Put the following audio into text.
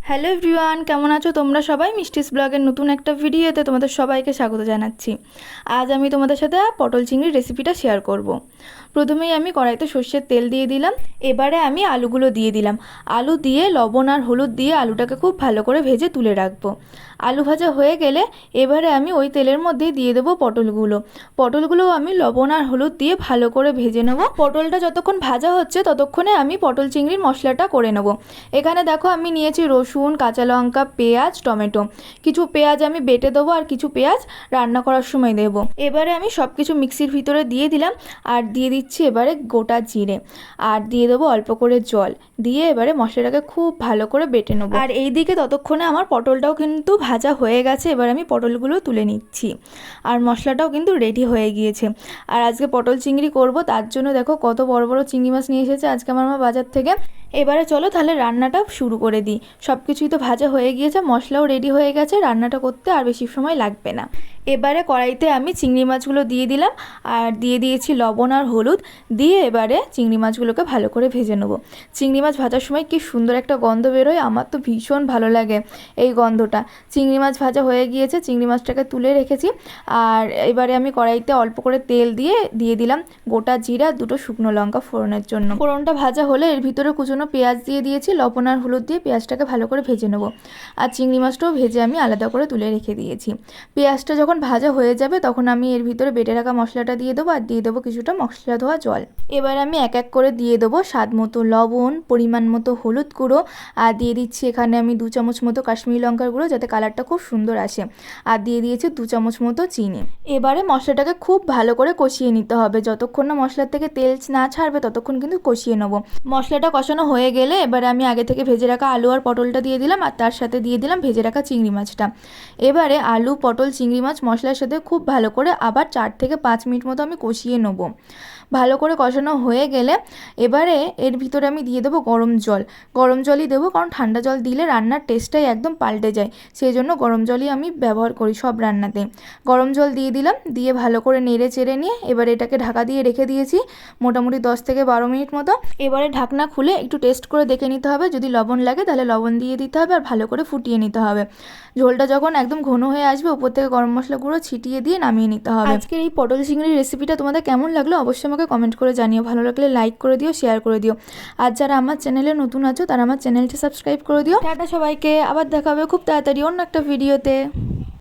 Hello everyone, কেমন আছো তোমরা সবাই? মিষ্টিস ব্লগের নতুন একটা ভিডিওতে তোমাদের সবাইকে স্বাগত জানাচ্ছি। আজ আমি তোমাদের সাথে পটল চিংড়ির রেসিপিটা শেয়ার করব। প্রথমেই আমি কড়াইতে সর্ষের তেল দিয়ে দিলাম। এবারে আমি আলুগুলো দিয়ে দিলাম। আলু দিয়ে লবণ আর হলুদ দিয়ে আলুটাকে খুব ভালো করে ভেজে তুলে রাখবো। আলু ভাজা হয়ে গেলে এবারে আমি ওই তেলের মধ্যেই দিয়ে দেবো পটলগুলো আমি লবণ আর হলুদ দিয়ে ভালো করে ভেজে নেবো। পটলটা যতক্ষণ ভাজা হচ্ছে ততক্ষণে আমি পটল চিংড়ির মশলাটা করে নেবো। এখানে দেখো আমি নিয়েছি রসুন, কাঁচা লঙ্কা, পেঁয়াজ, টমেটো। কিছু পেঁয়াজ আমি বেটে দেবো আর কিছু পেঁয়াজ রান্না করার সময় দেবো। এবারে আমি সব কিছু মিক্সির ভিতরে দিয়ে দিলাম আর দিয়ে দিচ্ছি এবারে গোটা জিরে আর দিয়ে দেবো অল্প করে জল দিয়ে এবারে মশলাটাকে খুব ভালো করে বেটে নেবো। আর এই দিকে ততক্ষণে আমার পটলটাও কিন্তু ভাজা হয়ে গেছে। এবার আমি পটলগুলো তুলে নিচ্ছি আর মশলাটাও কিন্তু রেডি হয়ে গিয়েছে। আর আজকে পটল চিংড়ি করব, তার জন্য দেখো কত বড় বড় চিংড়ি মাছ নিয়ে এসেছে আজকে আমার মা বাজার থেকে। এবারে চলো তাহলে রান্নাটা শুরু করে দিই। সব কিছুই তো ভাজা হয়ে গিয়েছে, মশলাও রেডি হয়ে গেছে, রান্নাটা করতে আর বেশি সময় লাগবে না। এবারে কড়াইতে আমি চিংড়ি মাছগুলো দিয়ে দিলাম আর দিয়ে দিয়েছি লবণ আর হলুদ দিয়ে এবারে চিংড়ি মাছগুলোকে ভালো করে ভেজে নেবো। চিংড়ি মাছ ভাজার সময় কি সুন্দর একটা গন্ধ বেরোয়, আমার তো ভীষণ ভালো লাগে এই গন্ধটা। চিংড়ি মাছ ভাজা হয়ে গিয়েছে, চিংড়ি মাছটাকে তুলে রেখেছি। আর এবারে আমি কড়াইতে অল্প করে তেল দিয়ে দিলাম গোটা জিরা, দুটো শুকনো লঙ্কা ফোড়নের জন্য। ফোড়নটা ভাজা হলে এর ভিতরে কুচনো পেঁয়াজ দিয়ে দিয়েছি, লবণ আর হলুদ দিয়ে পেঁয়াজটাকে ভালো করে ভেজে নেবো। আর চিংড়ি মাছটাও ভেজে আমি আলাদা করে তুলে রেখে দিয়েছি। পেঁয়াজটা যখন ভাজা হয়ে যাবে তখন আমি এর ভিতরে বেটে রাখা মশলাটা দিয়ে দেবো আর দিয়ে দেবো কিছুটা মশলা ধোয়া জল। এবার আমি এক এক করে দিয়ে দেবো স্বাদ মতো লবণ, পরিমাণ মতো হলুদ গুঁড়ো আর দিয়ে দিচ্ছি এখানে আমি 2 চামচ মতো কাশ্মীরি লঙ্কার গুঁড়ো যাতে কালারটা খুব সুন্দর আসে। আর দিয়ে দিয়েছি 2 চামচ মতো চিনি। এবারে মশলাটাকে খুব ভালো করে কষিয়ে নিতে হবে। যতক্ষণ না মশলার থেকে তেল না ছাড়বে ততক্ষণ কিন্তু কষিয়ে নেবো। মশলাটা কষানো হয়ে গেলে এবারে আমি আগে থেকে ভেজে রাখা আলু আর পটলটা দিয়ে দিলাম আর তার সাথে দিয়ে দিলাম ভেজে রাখা চিংড়ি মাছটা। এবারে আলু, পটল, চিংড়ি মাছ মশলার সাথে খুব ভালো করে আবার 4 থেকে 5 মিনিট মতো আমি কষিয়ে নেবো। ভালো করে কষানো হয়ে গেলে এবারে এর ভিতরে আমি দিয়ে দেবো গরম জলই দেবো, কারণ ঠান্ডা জল দিলে রান্নার টেস্টটাই একদম পাল্টে যায়। সেই জন্য গরম জলই আমি ব্যবহার করি সব রান্নাতে। গরম জল দিয়ে দিলাম, দিয়ে ভালো করে নেড়ে চেড়ে নিয়ে এবারে এটাকে ঢাকা দিয়ে রেখে দিয়েছি মোটামুটি 10 থেকে 12 মিনিট মতো। এবারে ঢাকনা খুলে একটু টেস্ট করে দেখে নিতে হবে, যদি লবণ লাগে তাহলে লবণ দিয়ে দিতে হবে আর ভালো করে ফুটিয়ে নিতে হবে। ঝোলটা যখন একদম ঘন হয়ে আসবে উপর থেকে গরম মশলা গুঁড়ো ছিটিয়ে দিয়ে নামিয়ে নিতে হবে। আজকের এই পটল চিংড়ির রেসিপিটা তোমাদের কেমন লাগলো অবশ্যই আমাকে কমেন্ট করে জানিও। ভালো লাগলে লাইক করে দিও, শেয়ার করে দিও। আর যারা আমার চ্যানেলে নতুন আছো তারা আমার চ্যানেলটি সাবস্ক্রাইব করে দিও। টাটা সবাইকে, আবার দেখা হবে খুব তাড়াতাড়ি অন্য একটা ভিডিওতে।